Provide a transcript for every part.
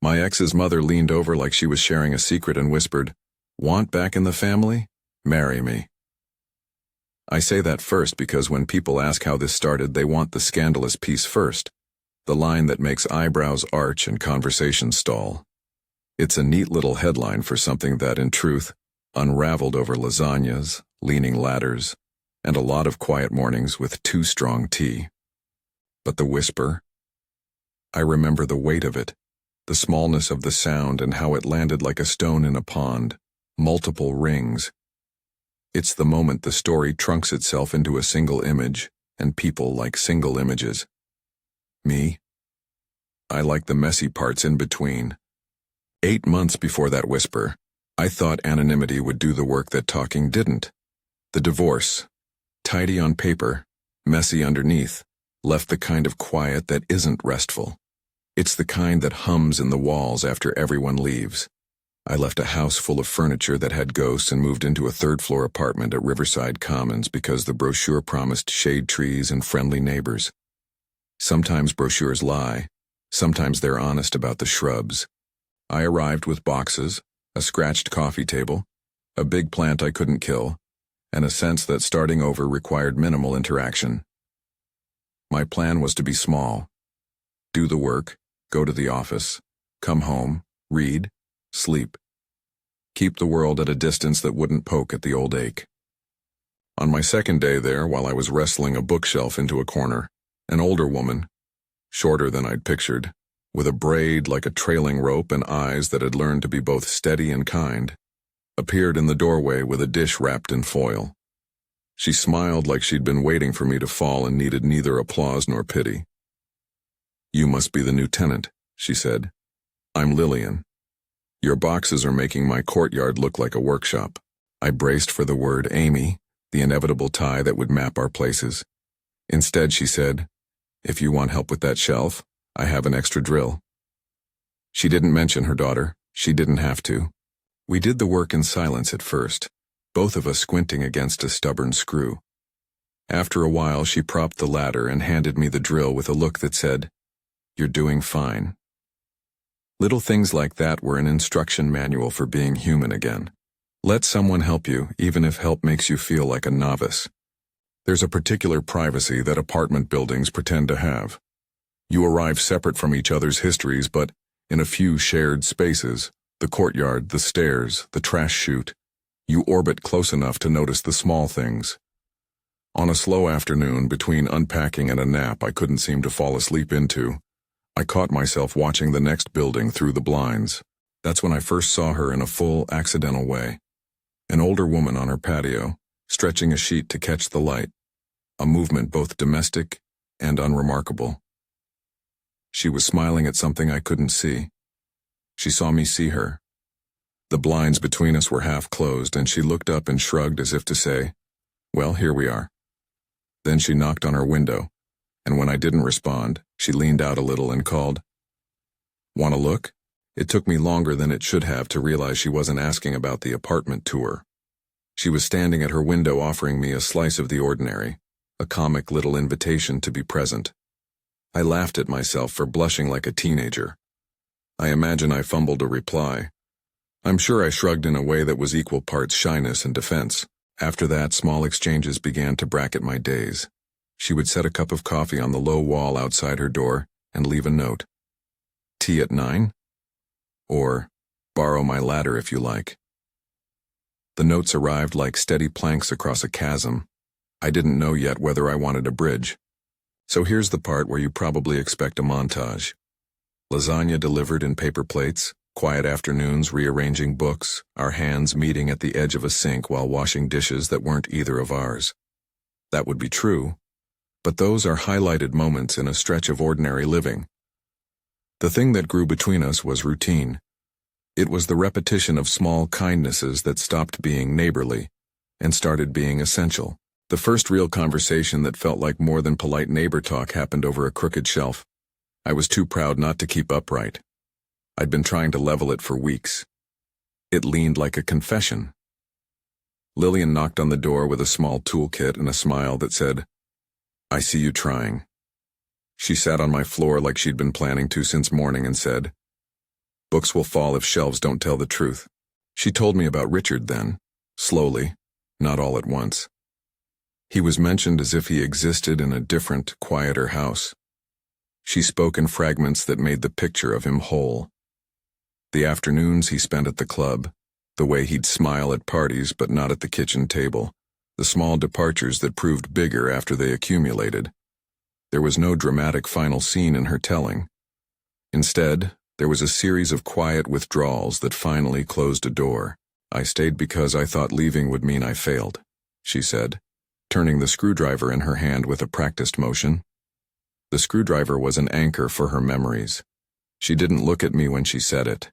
My ex's mother leaned over like she was sharing a secret and whispered, "Want back in the family? Marry me." I say that first because when people ask how this started, they want the scandalous piece first, the line that makes eyebrows arch and conversation stall. It's a neat little headline for something that, in truth, unraveled over lasagnas, leaning ladders, and a lot of quiet mornings with too strong tea. But the whisper? I remember the weight of it, the smallness of the sound and how it landed like a stone in a pond, multiple rings. It's the moment the story trunks itself into a single image, and people like single images. Me? I like the messy parts in between. 8 months before that whisper, I thought anonymity would do the work that talking didn't. The divorce, tidy on paper, messy underneath, left the kind of quiet that isn't restful. It's the kind that hums in the walls after everyone leaves. I left a house full of furniture that had ghosts and moved into a third-floor apartment at Riverside Commons because the brochure promised shade trees and friendly neighbors. Sometimes brochures lie, sometimes they're honest about the shrubs. I arrived with boxes, a scratched coffee table, a big plant I couldn't kill, and a sense that starting over required minimal interaction. My plan was to be small. Do the work, go to the office, come home, read, sleep. Keep the world at a distance that wouldn't poke at the old ache. On my second day there, while I was wrestling a bookshelf into a corner, an older woman, shorter than I'd pictured, with a braid like a trailing rope and eyes that had learned to be both steady and kind, appeared in the doorway with a dish wrapped in foil. She smiled like she'd been waiting for me to fall and needed neither applause nor pity. "You must be the new tenant," she said. "I'm Lillian. Your boxes are making my courtyard look like a workshop." I braced for the word Amy, the inevitable tie that would map our places. Instead, she said, "If you want help with that shelf, I have an extra drill." She didn't mention her daughter. She didn't have to. We did the work in silence at first, both of us squinting against a stubborn screw. After a while, she propped the ladder and handed me the drill with a look that said, "You're doing fine." Little things like that were an instruction manual for being human again. Let someone help you, even if help makes you feel like a novice. There's a particular privacy that apartment buildings pretend to have. You arrive separate from each other's histories, but in a few shared spaces, the courtyard, the stairs, the trash chute, you orbit close enough to notice the small things. On a slow afternoon, between unpacking and a nap I couldn't seem to fall asleep into, I caught myself watching the next building through the blinds. That's when I first saw her in a full, accidental way. An older woman on her patio, stretching a sheet to catch the light, a movement both domestic and unremarkable. She was smiling at something I couldn't see. She saw me see her. The blinds between us were half closed, and she looked up and shrugged as if to say, "Well, here we are." Then she knocked on her window, and when I didn't respond, she leaned out a little and called, "Want to look?" It took me longer than it should have to realize she wasn't asking about the apartment tour. She was standing at her window offering me a slice of the ordinary, a comic little invitation to be present. I laughed at myself for blushing like a teenager. I imagine I fumbled a reply. I'm sure I shrugged in a way that was equal parts shyness and defense. After that, small exchanges began to bracket my days. She would set a cup of coffee on the low wall outside her door and leave a note. "Tea at 9? Or, borrow my ladder if you like." The notes arrived like steady planks across a chasm. I didn't know yet whether I wanted a bridge. So here's the part where you probably expect a montage. Lasagna delivered in paper plates, quiet afternoons rearranging books, our hands meeting at the edge of a sink while washing dishes that weren't either of ours. That would be true, but those are highlighted moments in a stretch of ordinary living. The thing that grew between us was routine. It was the repetition of small kindnesses that stopped being neighborly and started being essential. The first real conversation that felt like more than polite neighbor talk happened over a crooked shelf. I was too proud not to keep upright. I'd been trying to level it for weeks. It leaned like a confession. Lillian knocked on the door with a small toolkit and a smile that said, "I see you trying." She sat on my floor like she'd been planning to since morning and said, Books will fall if shelves don't tell the truth. She told me about Richard then, slowly, not all at once. He was mentioned as if he existed in a different, quieter house. She spoke in fragments that made the picture of him whole. The afternoons he spent at the club, the way he'd smile at parties but not at the kitchen table, the small departures that proved bigger after they accumulated. There was no dramatic final scene in her telling. Instead, there was a series of quiet withdrawals that finally closed a door. I stayed because I thought leaving would mean I failed, she said, turning the screwdriver in her hand with a practiced motion. The screwdriver was an anchor for her memories. She didn't look at me when she said it.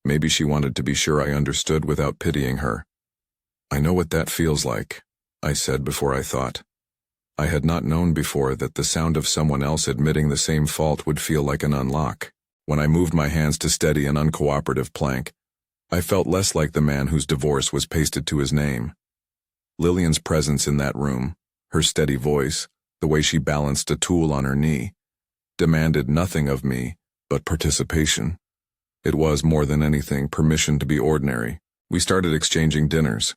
Maybe she wanted to be sure I understood without pitying her. I know what that feels like, I said before I thought. I had not known before that the sound of someone else admitting the same fault would feel like an unlock. When I moved my hands to steady an uncooperative plank, I felt less like the man whose divorce was pasted to his name. Lillian's presence in that room, her steady voice, the way she balanced a tool on her knee, demanded nothing of me but participation. It was, more than anything, permission to be ordinary. We started exchanging dinners.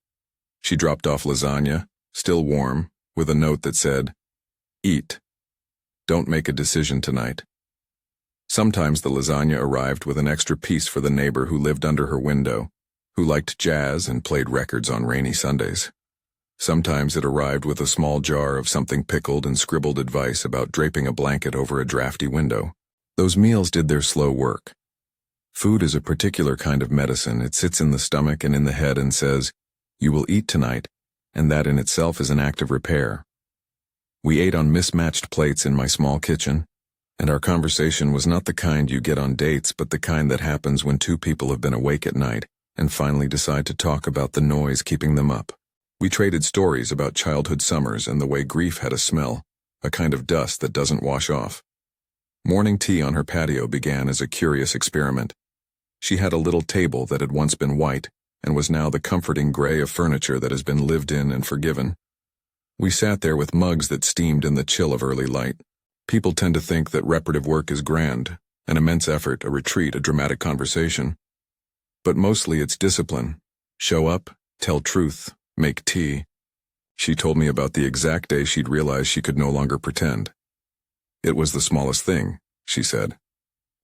She dropped off lasagna, still warm, with a note that said, "Eat. Don't make a decision tonight." Sometimes the lasagna arrived with an extra piece for the neighbor who lived under her window, who liked jazz and played records on rainy Sundays. Sometimes it arrived with a small jar of something pickled and scribbled advice about draping a blanket over a drafty window. Those meals did their slow work. Food is a particular kind of medicine. It sits in the stomach and in the head and says, "You will eat tonight," and that in itself is an act of repair. We ate on mismatched plates in my small kitchen, and our conversation was not the kind you get on dates, but the kind that happens when two people have been awake at night and finally decide to talk about the noise keeping them up. We traded stories about childhood summers and the way grief had a smell, a kind of dust that doesn't wash off. Morning tea on her patio began as a curious experiment. She had a little table that had once been white and was now the comforting gray of furniture that has been lived in and forgiven. We sat there with mugs that steamed in the chill of early light. People tend to think that reparative work is grand, an immense effort, a retreat, a dramatic conversation. But mostly it's discipline. Show up, tell truth, make tea. She told me about the exact day she'd realized she could no longer pretend. It was the smallest thing, she said.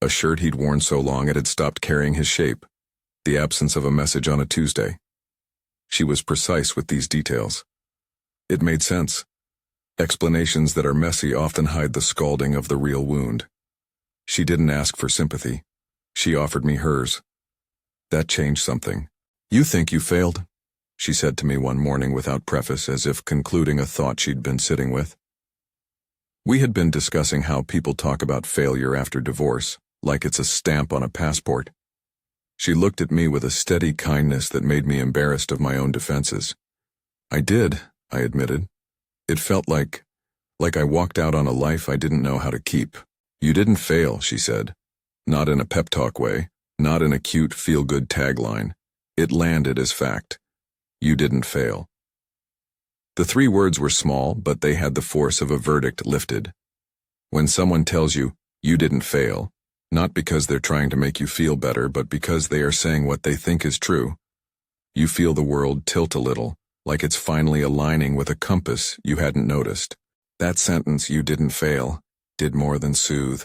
A shirt he'd worn so long it had stopped carrying his shape. The absence of a message on a Tuesday. She was precise with these details. It made sense. Explanations that are messy often hide the scalding of the real wound. She didn't ask for sympathy. She offered me hers. That changed something. "You think you failed?" she said to me one morning without preface, as if concluding a thought she'd been sitting with. We had been discussing how people talk about failure after divorce, like it's a stamp on a passport. She looked at me with a steady kindness that made me embarrassed of my own defenses. I did, I admitted. It felt like I walked out on a life I didn't know how to keep. "You didn't fail," she said. Not in a pep talk way, not in a cute feel-good tagline. It landed as fact. You didn't fail. The 3 words were small, but they had the force of a verdict lifted. When someone tells you, "You didn't fail," not because they're trying to make you feel better, but because they are saying what they think is true, you feel the world tilt a little, like it's finally aligning with a compass you hadn't noticed. That sentence, "You didn't fail," did more than soothe.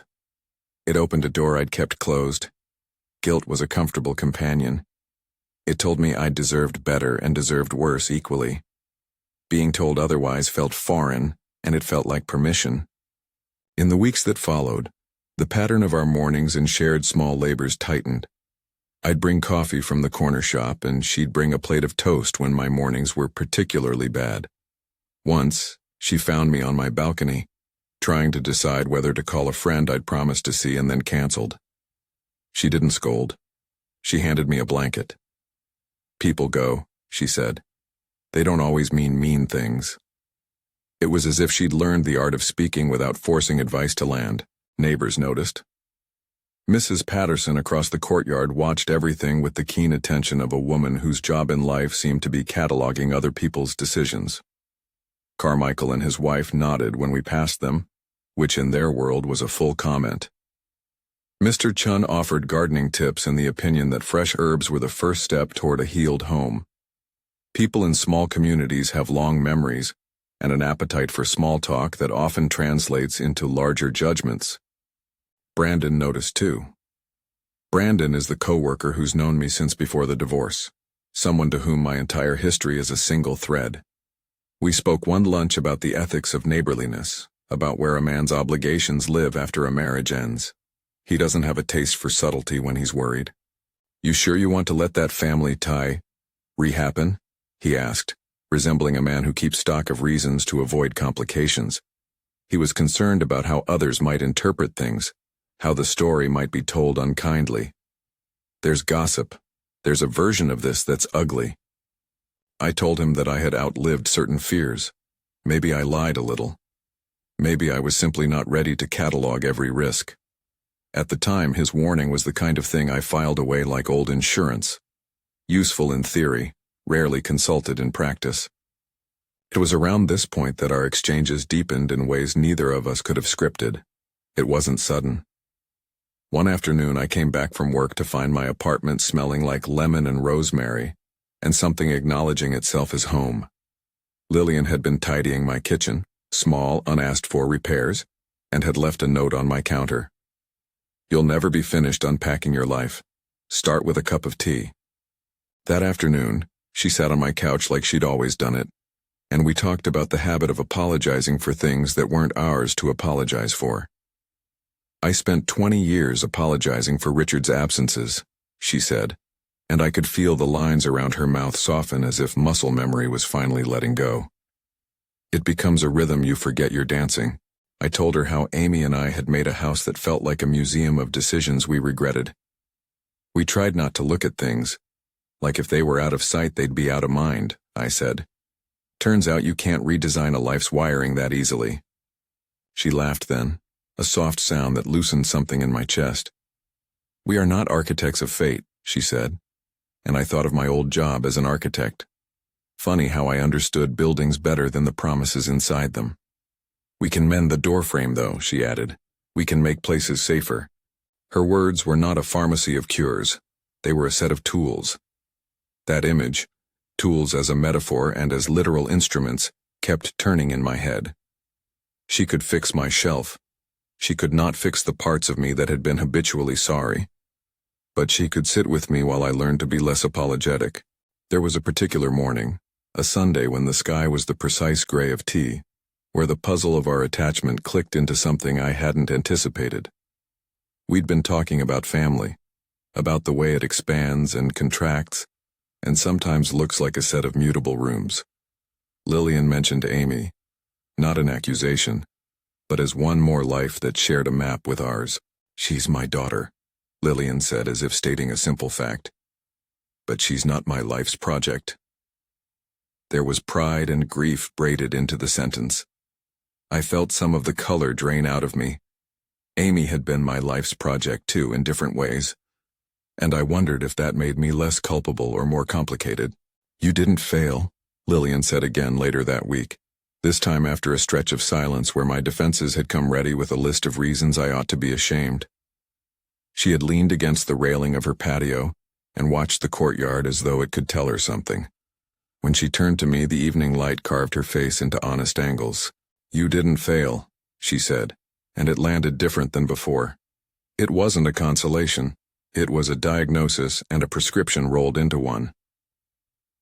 It opened a door I'd kept closed. Guilt was a comfortable companion. It told me I deserved better and deserved worse equally. Being told otherwise felt foreign, and it felt like permission. In the weeks that followed, the pattern of our mornings and shared small labors tightened. I'd bring coffee from the corner shop, and she'd bring a plate of toast when my mornings were particularly bad. Once, she found me on my balcony, trying to decide whether to call a friend I'd promised to see and then canceled. She didn't scold. She handed me a blanket. "People go," she said. "They don't always mean mean things." It was as if she'd learned the art of speaking without forcing advice to land. Neighbors noticed. Mrs. Patterson across the courtyard watched everything with the keen attention of a woman whose job in life seemed to be cataloging other people's decisions. Carmichael and his wife nodded when we passed them, which in their world was a full comment. Mr. Chun offered gardening tips in the opinion that fresh herbs were the first step toward a healed home. People in small communities have long memories and an appetite for small talk that often translates into larger judgments. Brandon noticed too. Brandon is the coworker who's known me since before the divorce, someone to whom my entire history is a single thread. We spoke one lunch about the ethics of neighborliness, about where a man's obligations live after a marriage ends. He doesn't have a taste for subtlety when he's worried. "You sure you want to let that family tie rehappen?" he asked, resembling a man who keeps stock of reasons to avoid complications. He was concerned about how others might interpret things, how the story might be told unkindly. "There's gossip. There's a version of this that's ugly." I told him that I had outlived certain fears. Maybe I lied a little. Maybe I was simply not ready to catalog every risk. At the time, his warning was the kind of thing I filed away like old insurance. Useful in theory, rarely consulted in practice. It was around this point that our exchanges deepened in ways neither of us could have scripted. It wasn't sudden. One afternoon I came back from work to find my apartment smelling like lemon and rosemary, and something acknowledging itself as home. Lillian had been tidying my kitchen, small, unasked-for repairs, and had left a note on my counter. "You'll never be finished unpacking your life. Start with a cup of tea." That afternoon, she sat on my couch like she'd always done it, and we talked about the habit of apologizing for things that weren't ours to apologize for. "I spent 20 years apologizing for Richard's absences," she said, and I could feel the lines around her mouth soften as if muscle memory was finally letting go. "It becomes a rhythm you forget you're dancing." I told her how Amy and I had made a house that felt like a museum of decisions we regretted. "We tried not to look at things. Like if they were out of sight, they'd be out of mind," I said. "Turns out you can't redesign a life's wiring that easily." She laughed then, a soft sound that loosened something in my chest. "We are not architects of fate," she said, and I thought of my old job as an architect. Funny how I understood buildings better than the promises inside them. "We can mend the doorframe though," she added. "We can make places safer." Her words were not a pharmacy of cures. They were a set of tools. That image, tools as a metaphor and as literal instruments, kept turning in my head. She could fix my shelf. She could not fix the parts of me that had been habitually sorry. But she could sit with me while I learned to be less apologetic. There was a particular morning, a Sunday when the sky was the precise gray of tea, where the puzzle of our attachment clicked into something I hadn't anticipated. We'd been talking about family, about the way it expands and contracts, and sometimes looks like a set of mutable rooms. Lillian mentioned Amy, not an accusation, but as one more life that shared a map with ours. "She's my daughter," Lillian said as if stating a simple fact. "But she's not my life's project." There was pride and grief braided into the sentence. I felt some of the color drain out of me. Amy had been my life's project too, in different ways, and I wondered if that made me less culpable or more complicated. "You didn't fail," Lillian said again later that week, this time after a stretch of silence where my defenses had come ready with a list of reasons I ought to be ashamed. She had leaned against the railing of her patio and watched the courtyard as though it could tell her something. When she turned to me, the evening light carved her face into honest angles. "You didn't fail," she said, and it landed different than before. It wasn't a consolation. It was a diagnosis and a prescription rolled into one.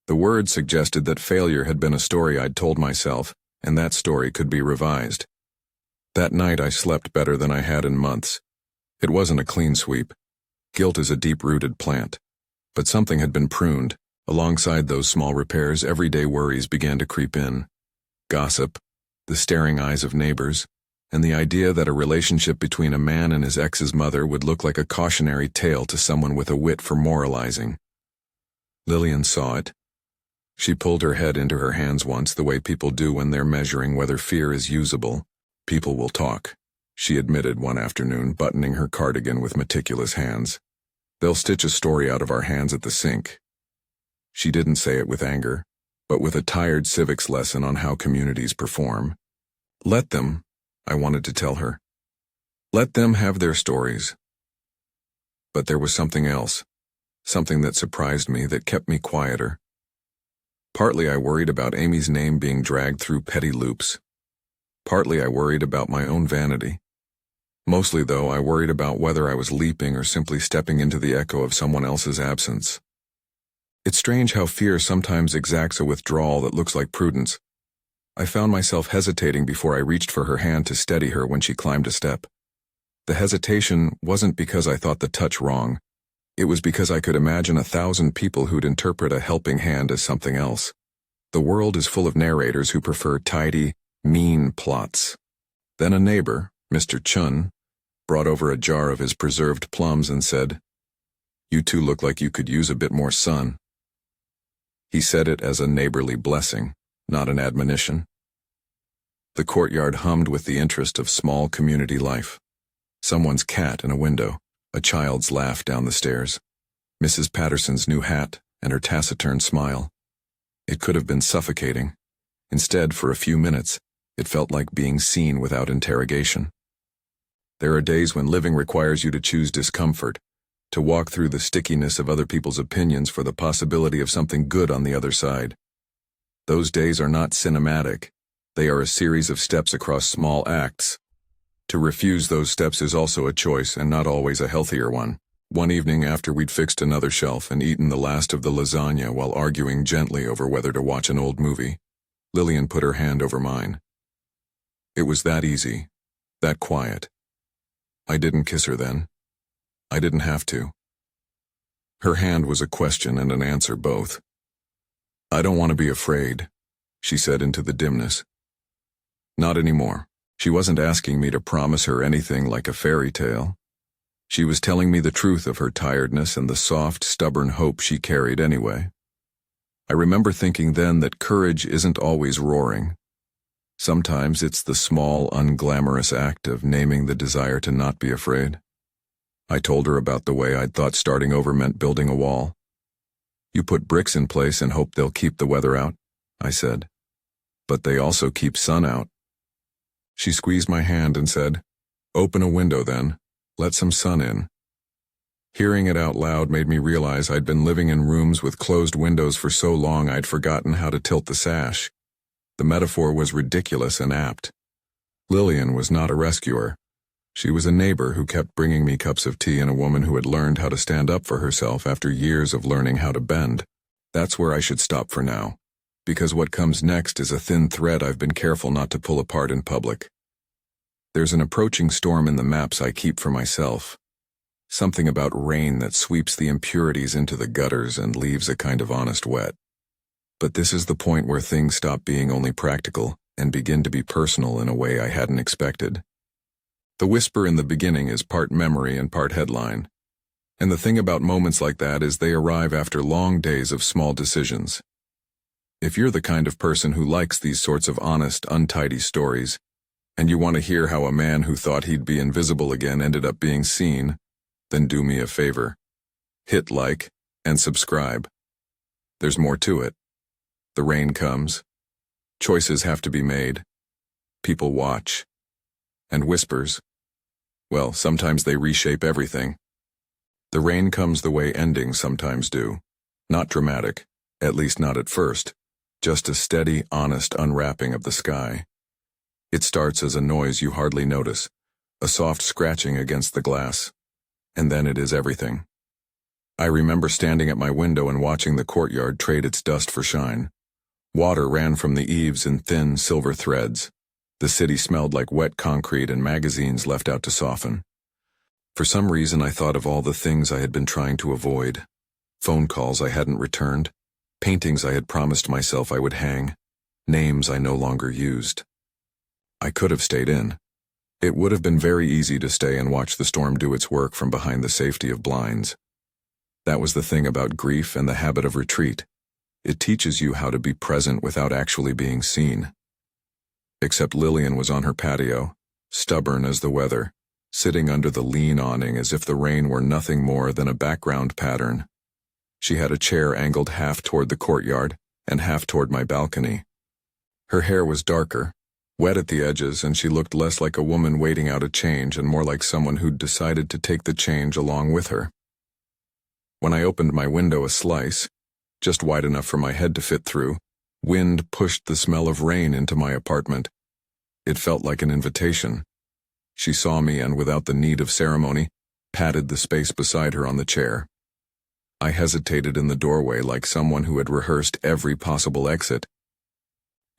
The word suggested that failure had been a story I'd told myself, and that story could be revised. That night I slept better than I had in months. It wasn't a clean sweep. Guilt is a deep-rooted plant. But something had been pruned. Alongside those small repairs, everyday worries began to creep in. Gossip, the staring eyes of neighbors, and the idea that a relationship between a man and his ex's mother would look like a cautionary tale to someone with a wit for moralizing. Lillian saw it. She pulled her head into her hands once, the way people do when they're measuring whether fear is usable. "People will talk," she admitted one afternoon, buttoning her cardigan with meticulous hands. "They'll stitch a story out of our hands at the sink." She didn't say it with anger, but with a tired civics lesson on how communities perform. "Let them," I wanted to tell her. "Let them have their stories. But there was something else, something that surprised me, that kept me quieter. Partly I worried about Amy's name being dragged through petty loops. Partly I worried about my own vanity. Mostly, though, I worried about whether I was leaping or simply stepping into the echo of someone else's absence. It's strange how fear sometimes exacts a withdrawal that looks like prudence. I found myself hesitating before I reached for her hand to steady her when she climbed a step. The hesitation wasn't because I thought the touch wrong. It was because I could imagine 1,000 people who'd interpret a helping hand as something else. The world is full of narrators who prefer tidy, mean plots. Then a neighbor, Mr. Chun, brought over a jar of his preserved plums and said, "You two look like you could use a bit more sun." He said it as a neighborly blessing, not an admonition. The courtyard hummed with the interest of small community life. Someone's cat in a window, a child's laugh down the stairs, Mrs. Patterson's new hat, and her taciturn smile. It could have been suffocating. Instead, for a few minutes, it felt like being seen without interrogation. There are days when living requires you to choose discomfort, to walk through the stickiness of other people's opinions for the possibility of something good on the other side. Those days are not cinematic. They are a series of steps across small acts. To refuse those steps is also a choice, and not always a healthier one. One evening, after we'd fixed another shelf and eaten the last of the lasagna while arguing gently over whether to watch an old movie, Lillian put her hand over mine. It was that easy, that quiet. I didn't kiss her then. I didn't have to. Her hand was a question and an answer both. "I don't want to be afraid," she said into the dimness. Not anymore. She wasn't asking me to promise her anything like a fairy tale. She was telling me the truth of her tiredness and the soft, stubborn hope she carried anyway. I remember thinking then that courage isn't always roaring. Sometimes it's the small, unglamorous act of naming the desire to not be afraid. I told her about the way I'd thought starting over meant building a wall. "You put bricks in place and hope they'll keep the weather out," I said. "But they also keep sun out." She squeezed my hand and said, "Open a window then. Let some sun in." Hearing it out loud made me realize I'd been living in rooms with closed windows for so long I'd forgotten how to tilt the sash. The metaphor was ridiculous and apt. Lillian was not a rescuer. She was a neighbor who kept bringing me cups of tea, and a woman who had learned how to stand up for herself after years of learning how to bend. That's where I should stop for now, because what comes next is a thin thread I've been careful not to pull apart in public. There's an approaching storm in the maps I keep for myself. Something about rain that sweeps the impurities into the gutters and leaves a kind of honest wet. But this is the point where things stop being only practical and begin to be personal in a way I hadn't expected. The whisper in the beginning is part memory and part headline. And the thing about moments like that is they arrive after long days of small decisions. If you're the kind of person who likes these sorts of honest, untidy stories, and you want to hear how a man who thought he'd be invisible again ended up being seen, then do me a favor. Hit like and subscribe. There's more to it. The rain comes. Choices have to be made. People watch. And whispers. Well, sometimes they reshape everything. The rain comes the way endings sometimes do. Not dramatic, at least not at first. Just a steady, honest unwrapping of the sky. It starts as a noise you hardly notice, a soft scratching against the glass. And then it is everything. I remember standing at my window and watching the courtyard trade its dust for shine. Water ran from the eaves in thin, silver threads. The city smelled like wet concrete and magazines left out to soften. For some reason, I thought of all the things I had been trying to avoid. Phone calls I hadn't returned. Paintings I had promised myself I would hang. Names I no longer used. I could have stayed in. It would have been very easy to stay and watch the storm do its work from behind the safety of blinds. That was the thing about grief and the habit of retreat. It teaches you how to be present without actually being seen. Except Lillian was on her patio, stubborn as the weather, sitting under the lean awning as if the rain were nothing more than a background pattern. She had a chair angled half toward the courtyard and half toward my balcony. Her hair was darker, wet at the edges, and she looked less like a woman waiting out a change and more like someone who'd decided to take the change along with her. When I opened my window a slice, just wide enough for my head to fit through, wind pushed the smell of rain into my apartment. It felt like an invitation. She saw me and, without the need of ceremony, patted the space beside her on the chair. I hesitated in the doorway like someone who had rehearsed every possible exit.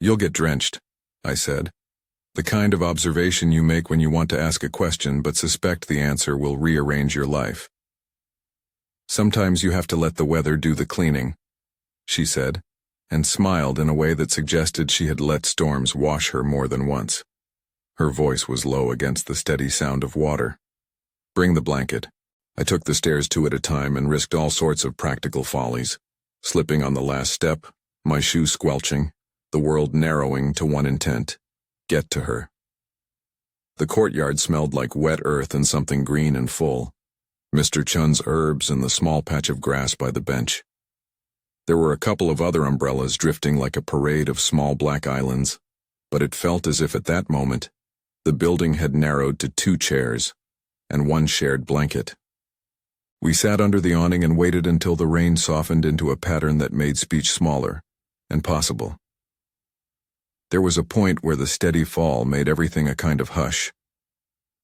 "You'll get drenched," I said. "The kind of observation you make when you want to ask a question but suspect the answer will rearrange your life. Sometimes you have to let the weather do the cleaning," she said, and smiled in a way that suggested she had let storms wash her more than once. Her voice was low against the steady sound of water. "Bring the blanket." I took the stairs two at a time and risked all sorts of practical follies, slipping on the last step, my shoe squelching, the world narrowing to one intent: get to her. The courtyard smelled like wet earth and something green and full, Mr. Chun's herbs and the small patch of grass by the bench. There were a couple of other umbrellas drifting like a parade of small black islands, but it felt as if at that moment, the building had narrowed to 2 chairs and 1 shared blanket. We sat under the awning and waited until the rain softened into a pattern that made speech smaller and possible. There was a point where the steady fall made everything a kind of hush.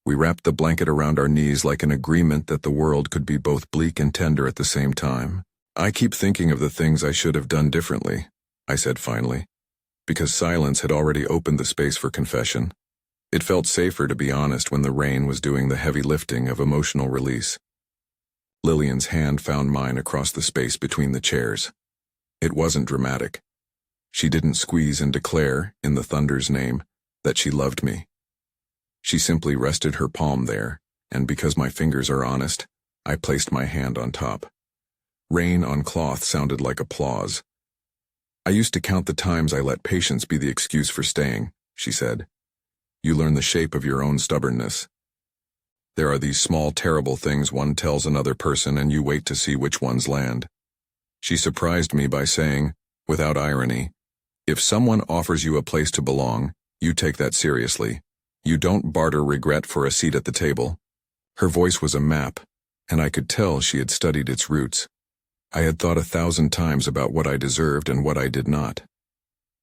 We wrapped the blanket around our knees like an agreement that the world could be both bleak and tender at the same time. "I keep thinking of the things I should have done differently," I said finally, because silence had already opened the space for confession. It felt safer to be honest when the rain was doing the heavy lifting of emotional release. Lillian's hand found mine across the space between the chairs. It wasn't dramatic. She didn't squeeze and declare, in the thunder's name, that she loved me. She simply rested her palm there, and because my fingers are honest, I placed my hand on top. Rain on cloth sounded like applause. "I used to count the times I let patience be the excuse for staying," she said. "You learn the shape of your own stubbornness. There are these small, terrible things one tells another person and you wait to see which ones land." She surprised me by saying, without irony, "If someone offers you a place to belong, you take that seriously. You don't barter regret for a seat at the table." Her voice was a map, and I could tell she had studied its roots. I had thought 1,000 times about what I deserved and what I did not.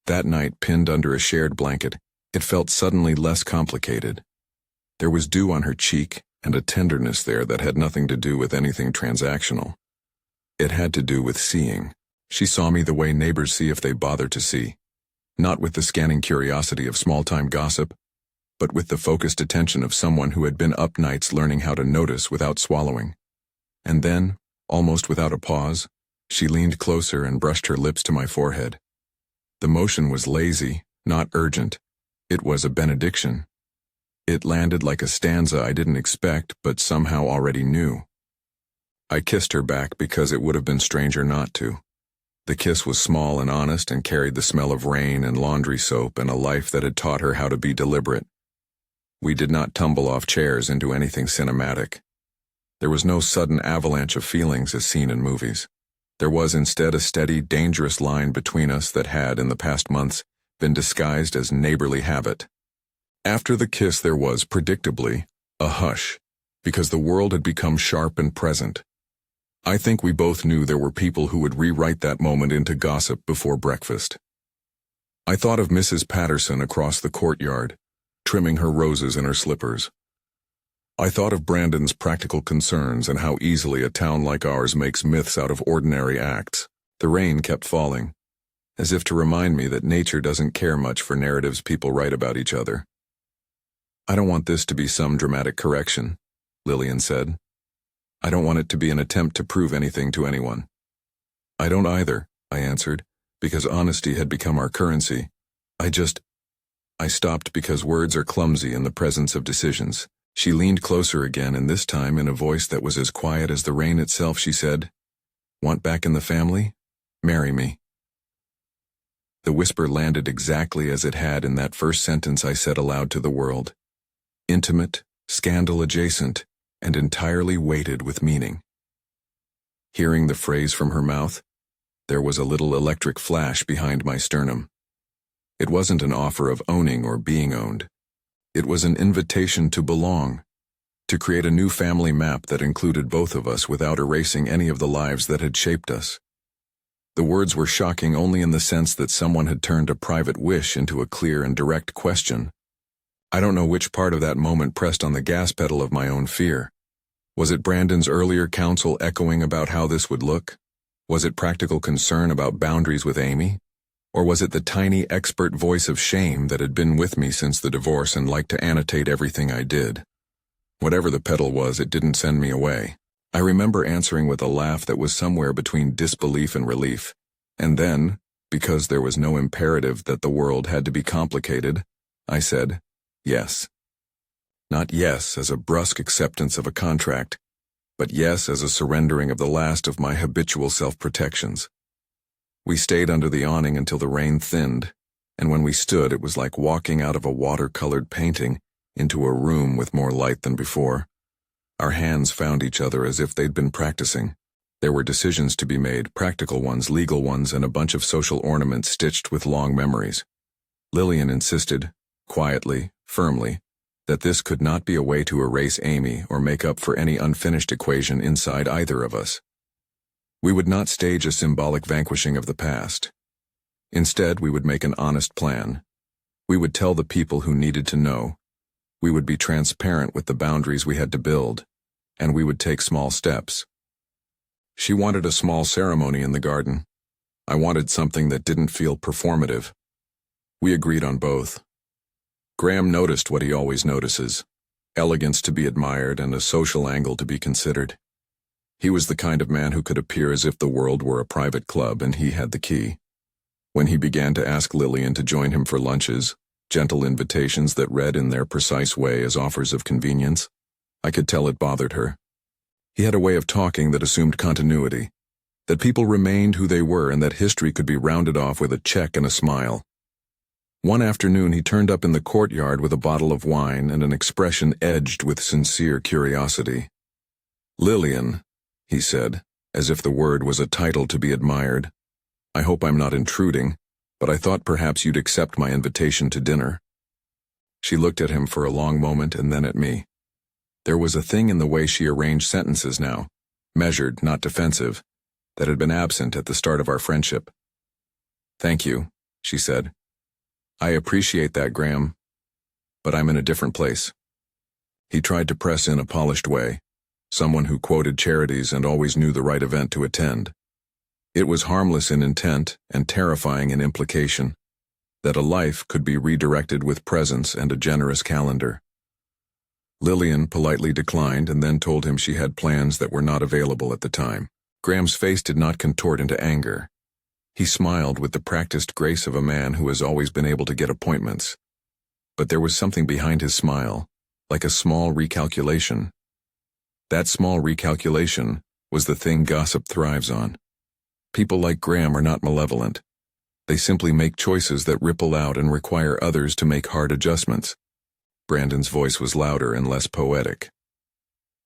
That night, pinned under a shared blanket, it felt suddenly less complicated. There was dew on her cheek and a tenderness there that had nothing to do with anything transactional. It had to do with seeing. She saw me the way neighbors see if they bother to see. Not with the scanning curiosity of small-time gossip, but with the focused attention of someone who had been up nights learning how to notice without swallowing. And then, almost without a pause, she leaned closer and brushed her lips to my forehead. The motion was lazy, not urgent. It was a benediction. It landed like a stanza I didn't expect, but somehow already knew. I kissed her back because it would have been stranger not to. The kiss was small and honest and carried the smell of rain and laundry soap and a life that had taught her how to be deliberate. We did not tumble off chairs into anything cinematic. There was no sudden avalanche of feelings as seen in movies. There was instead a steady, dangerous line between us that had, in the past months, been disguised as neighborly habit. After the kiss there was, predictably, a hush, because the world had become sharp and present. I think we both knew there were people who would rewrite that moment into gossip before breakfast. I thought of Mrs. Patterson across the courtyard, trimming her roses in her slippers. I thought of Brandon's practical concerns and how easily a town like ours makes myths out of ordinary acts. The rain kept falling, as if to remind me that nature doesn't care much for narratives people write about each other. "I don't want this to be some dramatic correction," Lillian said. "I don't want it to be an attempt to prove anything to anyone." "I don't either," I answered, because honesty had become our currency. I stopped because words are clumsy in the presence of decisions. She leaned closer again, and this time in a voice that was as quiet as the rain itself she said, "Want back in the family? Marry me." The whisper landed exactly as it had in that first sentence I said aloud to the world. Intimate, scandal-adjacent, and entirely weighted with meaning. Hearing the phrase from her mouth, there was a little electric flash behind my sternum. It wasn't an offer of owning or being owned. It was an invitation to belong, to create a new family map that included both of us without erasing any of the lives that had shaped us. The words were shocking only in the sense that someone had turned a private wish into a clear and direct question. I don't know which part of that moment pressed on the gas pedal of my own fear. Was it Brandon's earlier counsel echoing about how this would look? Was it practical concern about boundaries with Amy? Or was it the tiny expert voice of shame that had been with me since the divorce and liked to annotate everything I did? Whatever the pedal was, it didn't send me away. I remember answering with a laugh that was somewhere between disbelief and relief. And then, because there was no imperative that the world had to be complicated, I said, yes. Not yes as a brusque acceptance of a contract, but yes as a surrendering of the last of my habitual self-protections. We stayed under the awning until the rain thinned, and when we stood it was like walking out of a watercolored painting into a room with more light than before. Our hands found each other as if they'd been practicing. There were decisions to be made, practical ones, legal ones, and a bunch of social ornaments stitched with long memories. Lillian insisted, quietly, firmly, that this could not be a way to erase Amy or make up for any unfinished equation inside either of us. We would not stage a symbolic vanquishing of the past. Instead, we would make an honest plan. We would tell the people who needed to know. We would be transparent with the boundaries we had to build, and we would take small steps. She wanted a small ceremony in the garden. I wanted something that didn't feel performative. We agreed on both. Graham noticed what he always notices: elegance to be admired and a social angle to be considered. He was the kind of man who could appear as if the world were a private club and he had the key. When he began to ask Lillian to join him for lunches, gentle invitations that read in their precise way as offers of convenience, I could tell it bothered her. He had a way of talking that assumed continuity, that people remained who they were and that history could be rounded off with a check and a smile. One afternoon he turned up in the courtyard with a bottle of wine and an expression edged with sincere curiosity. "Lillian," he said, as if the word was a title to be admired, "I hope I'm not intruding, but I thought perhaps you'd accept my invitation to dinner." She looked at him for a long moment and then at me. There was a thing in the way she arranged sentences now, measured, not defensive, that had been absent at the start of our friendship. "Thank you," she said. "I appreciate that, Graham, but I'm in a different place." He tried to press in a polished way, someone who quoted charities and always knew the right event to attend. It was harmless in intent and terrifying in implication, that a life could be redirected with presence and a generous calendar. Lillian politely declined and then told him she had plans that were not available at the time. Graham's face did not contort into anger. He smiled with the practiced grace of a man who has always been able to get appointments. But there was something behind his smile, like a small recalculation. That small recalculation was the thing gossip thrives on. People like Graham are not malevolent. They simply make choices that ripple out and require others to make hard adjustments. Brandon's voice was louder and less poetic.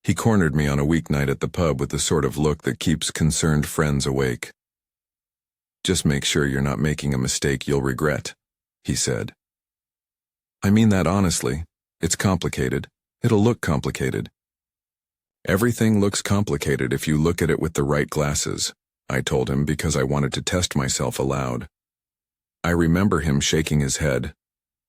He cornered me on a weeknight at the pub with the sort of look that keeps concerned friends awake. "Just make sure you're not making a mistake you'll regret," he said. "I mean that honestly. It's complicated. It'll look complicated." "Everything looks complicated if you look at it with the right glasses," I told him because I wanted to test myself aloud. I remember him shaking his head,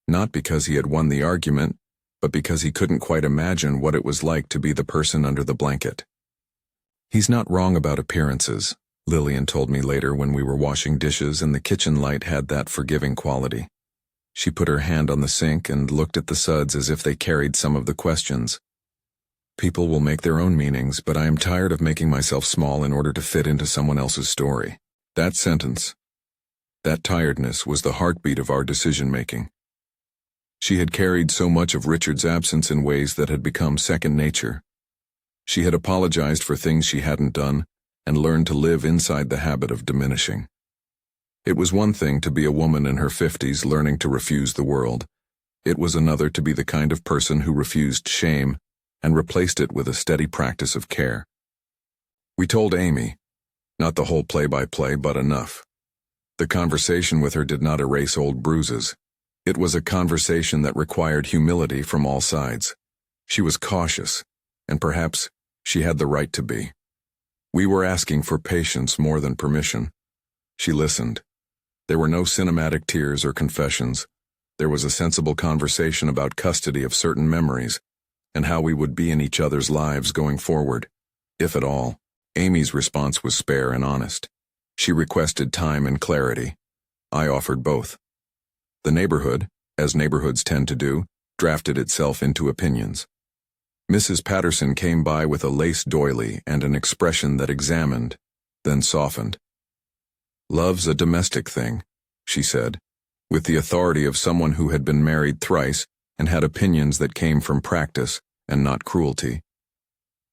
not because he had won the argument, but because he couldn't quite imagine what it was like to be the person under the blanket. "He's not wrong about appearances," Lillian told me later when we were washing dishes and the kitchen light had that forgiving quality. She put her hand on the sink and looked at the suds as if they carried some of the questions. "People will make their own meanings, but I am tired of making myself small in order to fit into someone else's story." That sentence, that tiredness, was the heartbeat of our decision-making. She had carried so much of Richard's absence in ways that had become second nature. She had apologized for things she hadn't done and learned to live inside the habit of diminishing. It was one thing to be a woman in her 50s learning to refuse the world. It was another to be the kind of person who refused shame and replaced it with a steady practice of care. We told Amy, not the whole play-by-play, but enough. The conversation with her did not erase old bruises. It was a conversation that required humility from all sides. She was cautious, and perhaps she had the right to be. We were asking for patience more than permission. She listened. There were no cinematic tears or confessions. There was a sensible conversation about custody of certain memories and how we would be in each other's lives going forward, if at all. Amy's response was spare and honest. She requested time and clarity. I offered both. The neighborhood, as neighborhoods tend to do, drafted itself into opinions. Mrs. Patterson came by with a lace doily and an expression that examined, then softened. "Love's a domestic thing," she said, with the authority of someone who had been married thrice and had opinions that came from practice and not cruelty.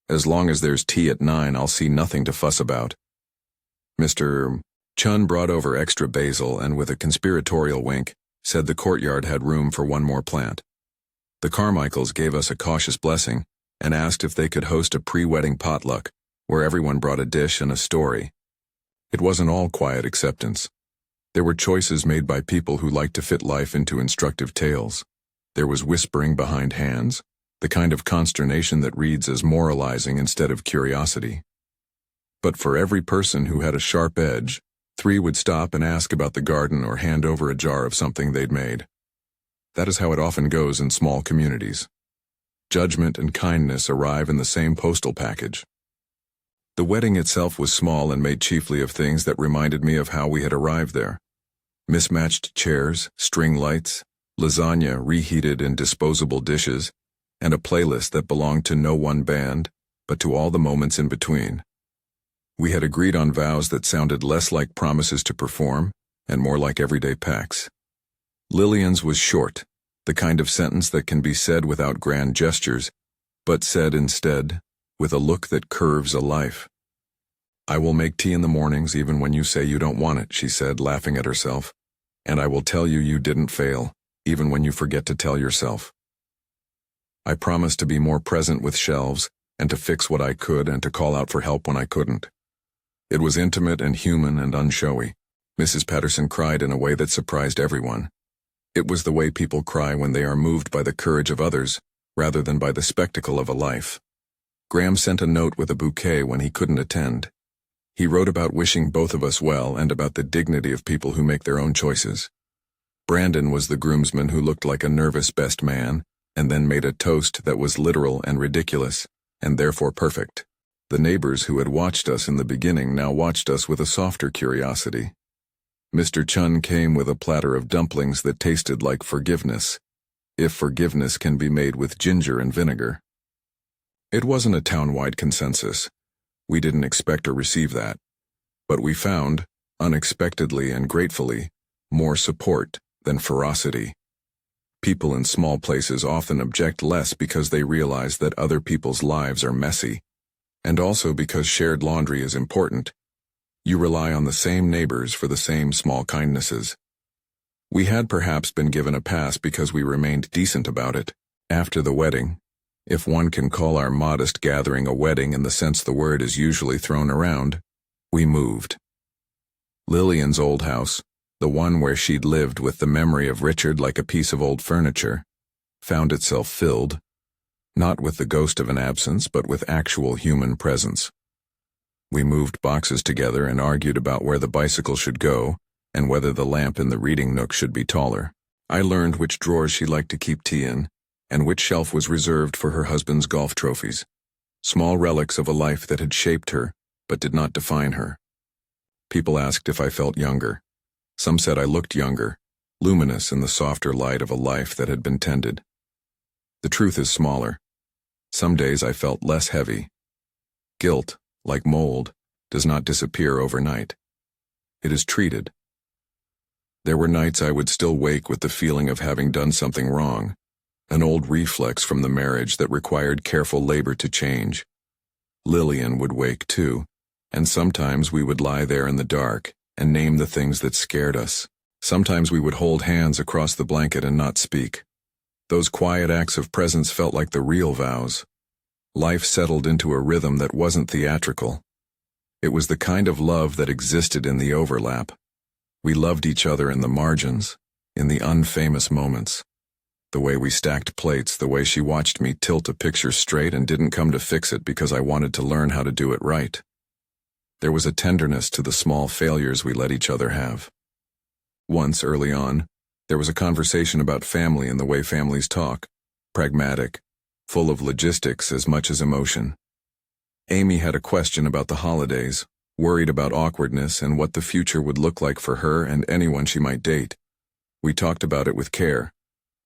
"As long as there's tea at 9, I'll see nothing to fuss about." Mr. Chun brought over extra basil and with a conspiratorial wink, said the courtyard had room for one more plant. The Carmichaels gave us a cautious blessing and asked if they could host a pre-wedding potluck where everyone brought a dish and a story. It wasn't all quiet acceptance. There were choices made by people who liked to fit life into instructive tales. There was whispering behind hands, the kind of consternation that reads as moralizing instead of curiosity. But for every person who had a sharp edge, 3 would stop and ask about the garden or hand over a jar of something they'd made. That is how it often goes in small communities. Judgment and kindness arrive in the same postal package. The wedding itself was small and made chiefly of things that reminded me of how we had arrived there. Mismatched chairs, string lights, lasagna reheated in disposable dishes, and a playlist that belonged to no one band, but to all the moments in between. We had agreed on vows that sounded less like promises to perform and more like everyday pacts. Lillian's was short, the kind of sentence that can be said without grand gestures, but said instead with a look that curves a life. "I will make tea in the mornings even when you say you don't want it," she said, laughing at herself. "And I will tell you you didn't fail, even when you forget to tell yourself." I promised to be more present with shelves and to fix what I could and to call out for help when I couldn't. It was intimate and human and unshowy. Mrs. Patterson cried in a way that surprised everyone. It was the way people cry when they are moved by the courage of others, rather than by the spectacle of a life. Graham sent a note with a bouquet when he couldn't attend. He wrote about wishing both of us well and about the dignity of people who make their own choices. Brandon was the groomsman who looked like a nervous best man, and then made a toast that was literal and ridiculous, and therefore perfect. The neighbors who had watched us in the beginning now watched us with a softer curiosity. Mr. Chun came with a platter of dumplings that tasted like forgiveness, if forgiveness can be made with ginger and vinegar. It wasn't a town-wide consensus. We didn't expect or receive that. But we found, unexpectedly and gratefully, more support than ferocity. People in small places often object less because they realize that other people's lives are messy, and also because shared laundry is important. You rely on the same neighbors for the same small kindnesses. We had perhaps been given a pass because we remained decent about it. After the wedding, if one can call our modest gathering a wedding in the sense the word is usually thrown around, we moved. Lillian's old house, the one where she'd lived with the memory of Richard like a piece of old furniture, found itself filled, not with the ghost of an absence, but with actual human presence. We moved boxes together and argued about where the bicycle should go and whether the lamp in the reading nook should be taller. I learned which drawers she liked to keep tea in and which shelf was reserved for her husband's golf trophies, small relics of a life that had shaped her but did not define her. People asked if I felt younger. Some said I looked younger, luminous in the softer light of a life that had been tended. The truth is smaller. Some days I felt less heavy. Guilt, like mold, does not disappear overnight. It is treated. There were nights I would still wake with the feeling of having done something wrong, an old reflex from the marriage that required careful labor to change. Lillian would wake too, and sometimes we would lie there in the dark and name the things that scared us. Sometimes we would hold hands across the blanket and not speak. Those quiet acts of presence felt like the real vows. Life settled into a rhythm that wasn't theatrical. It was the kind of love that existed in the overlap. We loved each other in the margins, in the unfamous moments. The way we stacked plates, the way she watched me tilt a picture straight and didn't come to fix it because I wanted to learn how to do it right. There was a tenderness to the small failures we let each other have. Once, early on, there was a conversation about family and the way families talk, pragmatic, full of logistics as much as emotion. Amy had a question about the holidays, worried about awkwardness and what the future would look like for her and anyone she might date. We talked about it with care.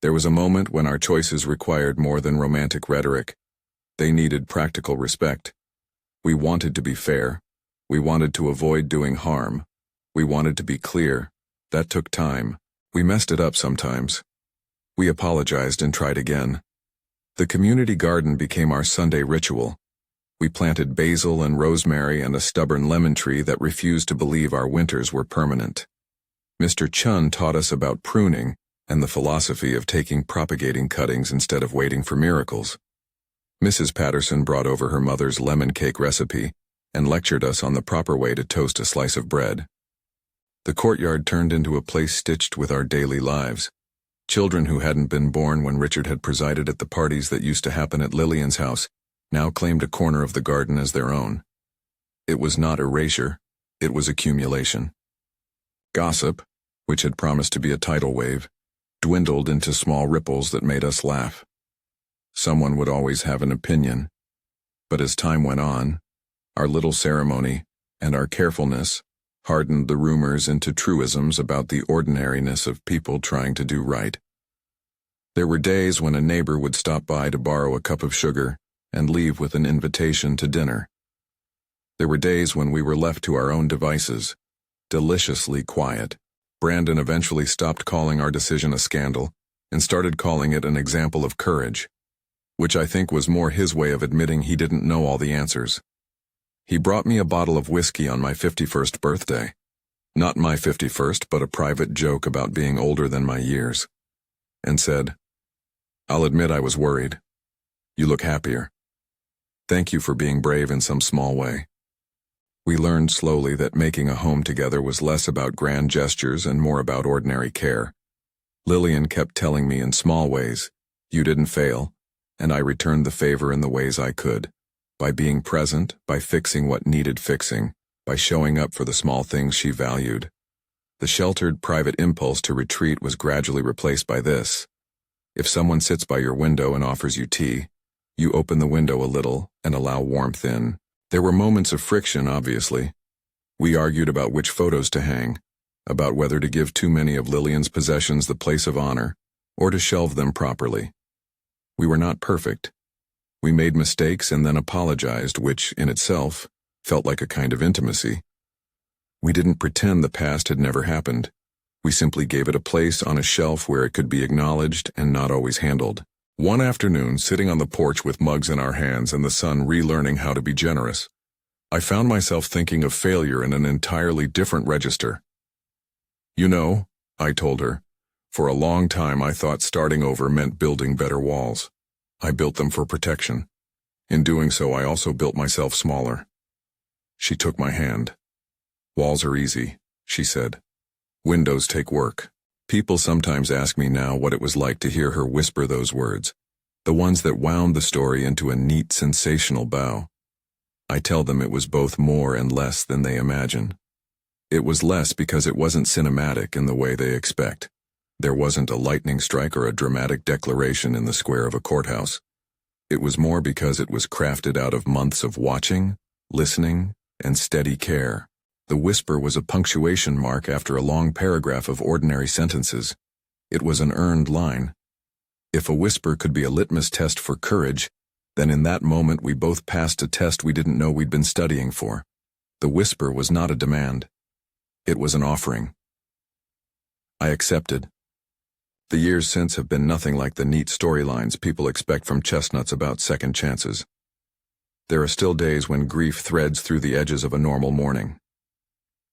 There was a moment when our choices required more than romantic rhetoric. They needed practical respect. We wanted to be fair. We wanted to avoid doing harm. We wanted to be clear. That took time. We messed it up sometimes. We apologized and tried again. The community garden became our Sunday ritual. We planted basil and rosemary and a stubborn lemon tree that refused to believe our winters were permanent. Mr. Chun taught us about pruning and the philosophy of taking propagating cuttings instead of waiting for miracles. Mrs. Patterson brought over her mother's lemon cake recipe and lectured us on the proper way to toast a slice of bread. The courtyard turned into a place stitched with our daily lives. Children who hadn't been born when Richard had presided at the parties that used to happen at Lillian's house now claimed a corner of the garden as their own. It was not erasure, it was accumulation. Gossip, which had promised to be a tidal wave, dwindled into small ripples that made us laugh. Someone would always have an opinion, but as time went on, our little ceremony and our carefulness hardened the rumors into truisms about the ordinariness of people trying to do right. There were days when a neighbor would stop by to borrow a cup of sugar and leave with an invitation to dinner. There were days when we were left to our own devices, deliciously quiet. Brandon eventually stopped calling our decision a scandal and started calling it an example of courage, which I think was more his way of admitting he didn't know all the answers. He brought me a bottle of whiskey on my 51st birthday. Not my 51st, but a private joke about being older than my years. And said, "I'll admit I was worried. You look happier. Thank you for being brave in some small way." We learned slowly that making a home together was less about grand gestures and more about ordinary care. Lillian kept telling me in small ways, "You didn't fail," and I returned the favor in the ways I could. By being present, by fixing what needed fixing, by showing up for the small things she valued. The sheltered, private impulse to retreat was gradually replaced by this. If someone sits by your window and offers you tea, you open the window a little and allow warmth in. There were moments of friction, obviously. We argued about which photos to hang, about whether to give too many of Lillian's possessions the place of honor, or to shelve them properly. We were not perfect. We made mistakes and then apologized, which, in itself, felt like a kind of intimacy. We didn't pretend the past had never happened. We simply gave it a place on a shelf where it could be acknowledged and not always handled. One afternoon, sitting on the porch with mugs in our hands and the sun relearning how to be generous, I found myself thinking of failure in an entirely different register. "You know," I told her, "for a long time I thought starting over meant building better walls. I built them for protection. In doing so, I also built myself smaller." She took my hand. "Walls are easy," she said. "Windows take work." People sometimes ask me now what it was like to hear her whisper those words, the ones that wound the story into a neat, sensational bow. I tell them it was both more and less than they imagine. It was less because it wasn't cinematic in the way they expect. There wasn't a lightning strike or a dramatic declaration in the square of a courthouse. It was more because it was crafted out of months of watching, listening, and steady care. The whisper was a punctuation mark after a long paragraph of ordinary sentences. It was an earned line. If a whisper could be a litmus test for courage, then in that moment we both passed a test we didn't know we'd been studying for. The whisper was not a demand. It was an offering. I accepted. The years since have been nothing like the neat storylines people expect from chestnuts about second chances. There are still days when grief threads through the edges of a normal morning.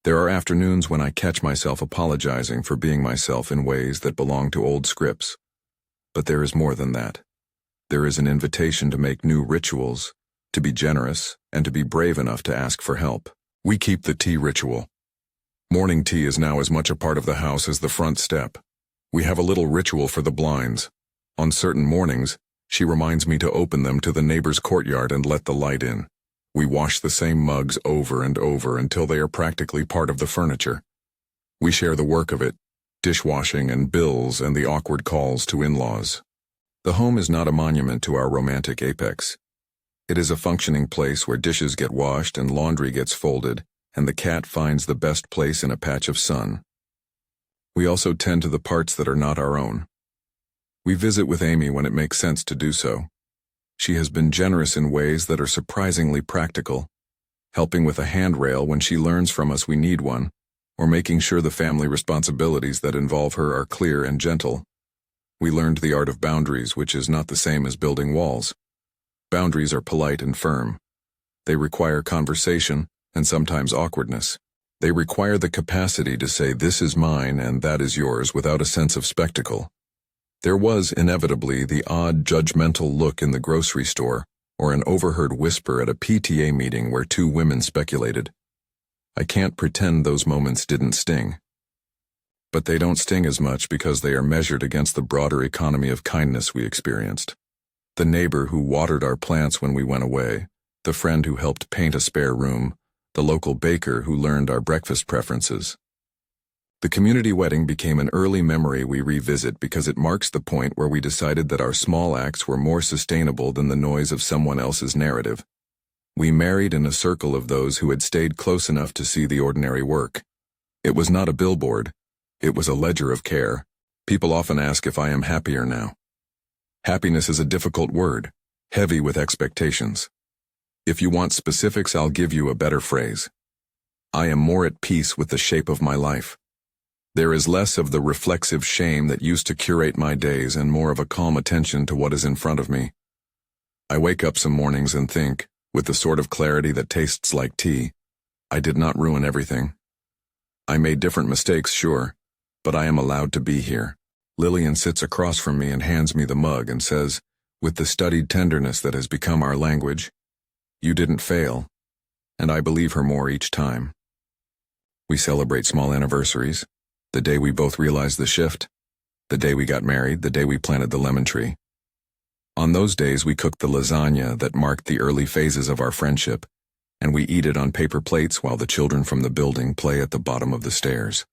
There are afternoons when I catch myself apologizing for being myself in ways that belong to old scripts. But there is more than that. There is an invitation to make new rituals, to be generous, and to be brave enough to ask for help. We keep the tea ritual. Morning tea is now as much a part of the house as the front step. We have a little ritual for the blinds. On certain mornings, she reminds me to open them to the neighbor's courtyard and let the light in. We wash the same mugs over and over until they are practically part of the furniture. We share the work of it, dishwashing and bills and the awkward calls to in-laws. The home is not a monument to our romantic apex. It is a functioning place where dishes get washed and laundry gets folded, and the cat finds the best place in a patch of sun. We also tend to the parts that are not our own. We visit with Amy when it makes sense to do so. She has been generous in ways that are surprisingly practical, helping with a handrail when she learns from us we need one, or making sure the family responsibilities that involve her are clear and gentle. We learned the art of boundaries, which is not the same as building walls. Boundaries are polite and firm. They require conversation and sometimes awkwardness. They require the capacity to say this is mine and that is yours without a sense of spectacle. There was inevitably the odd judgmental look in the grocery store or an overheard whisper at a PTA meeting where two women speculated. I can't pretend those moments didn't sting. But they don't sting as much because they are measured against the broader economy of kindness we experienced. The neighbor who watered our plants when we went away, the friend who helped paint a spare room, the local baker who learned our breakfast preferences. The community wedding became an early memory we revisit because it marks the point where we decided that our small acts were more sustainable than the noise of someone else's narrative. We married in a circle of those who had stayed close enough to see the ordinary work. It was not a billboard. It was a ledger of care. People often ask if I am happier now. Happiness is a difficult word, heavy with expectations. If you want specifics, I'll give you a better phrase. I am more at peace with the shape of my life. There is less of the reflexive shame that used to curate my days and more of a calm attention to what is in front of me. I wake up some mornings and think, with the sort of clarity that tastes like tea, I did not ruin everything. I made different mistakes, sure, but I am allowed to be here. Lillian sits across from me and hands me the mug and says, with the studied tenderness that has become our language, "You didn't fail," and I believe her more each time. We celebrate small anniversaries, the day we both realized the shift, the day we got married, the day we planted the lemon tree. On those days we cook the lasagna that marked the early phases of our friendship, and we eat it on paper plates while the children from the building play at the bottom of the stairs.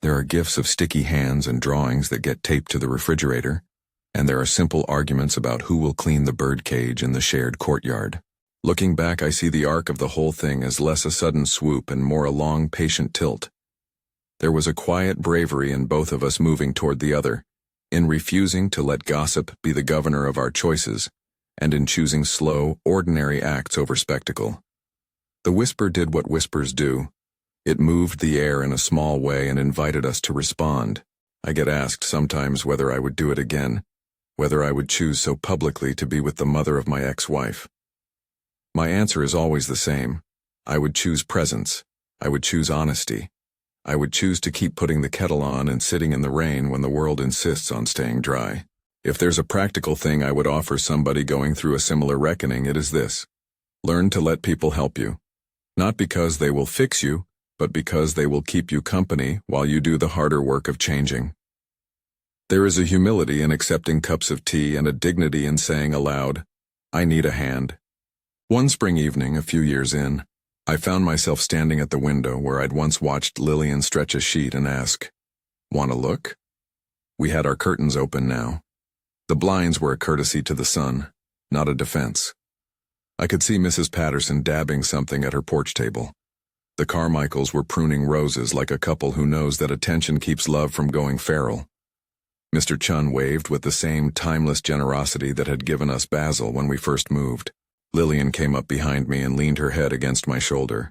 There are gifts of sticky hands and drawings that get taped to the refrigerator, and there are simple arguments about who will clean the bird cage in the shared courtyard. Looking back, I see the arc of the whole thing as less a sudden swoop and more a long, patient tilt. There was a quiet bravery in both of us moving toward the other, in refusing to let gossip be the governor of our choices, and in choosing slow, ordinary acts over spectacle. The whisper did what whispers do. It moved the air in a small way and invited us to respond. I get asked sometimes whether I would do it again, whether I would choose so publicly to be with the mother of my ex-wife. My answer is always the same. I would choose presence. I would choose honesty. I would choose to keep putting the kettle on and sitting in the rain when the world insists on staying dry. If there's a practical thing I would offer somebody going through a similar reckoning, it is this. Learn to let people help you. Not because they will fix you, but because they will keep you company while you do the harder work of changing. There is a humility in accepting cups of tea and a dignity in saying aloud, "I need a hand." One spring evening, a few years in, I found myself standing at the window where I'd once watched Lillian stretch a sheet and ask, "Want to look?" We had our curtains open now. The blinds were a courtesy to the sun, not a defense. I could see Mrs. Patterson dabbing something at her porch table. The Carmichaels were pruning roses like a couple who knows that attention keeps love from going feral. Mr. Chun waved with the same timeless generosity that had given us basil when we first moved. Lillian came up behind me and leaned her head against my shoulder.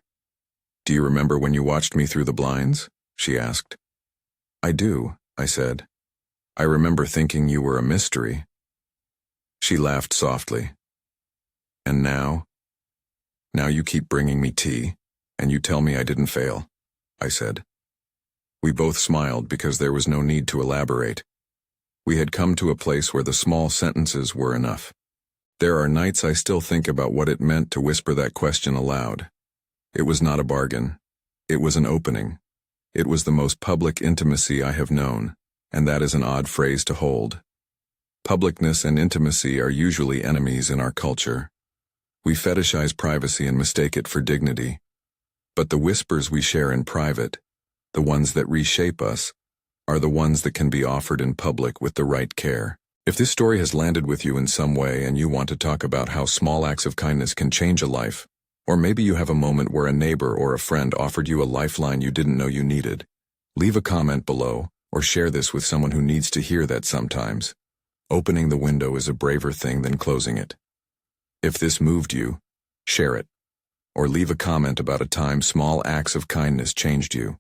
"Do you remember when you watched me through the blinds?" she asked. "I do," I said. "I remember thinking you were a mystery." She laughed softly. "And now? Now you keep bringing me tea, and you tell me I didn't fail," I said. We both smiled because there was no need to elaborate. We had come to a place where the small sentences were enough. There are nights I still think about what it meant to whisper that question aloud. It was not a bargain. It was an opening. It was the most public intimacy I have known, and that is an odd phrase to hold. Publicness and intimacy are usually enemies in our culture. We fetishize privacy and mistake it for dignity. But the whispers we share in private, the ones that reshape us, are the ones that can be offered in public with the right care. If this story has landed with you in some way and you want to talk about how small acts of kindness can change a life, or maybe you have a moment where a neighbor or a friend offered you a lifeline you didn't know you needed, leave a comment below or share this with someone who needs to hear that sometimes. Opening the window is a braver thing than closing it. If this moved you, share it, or leave a comment about a time small acts of kindness changed you.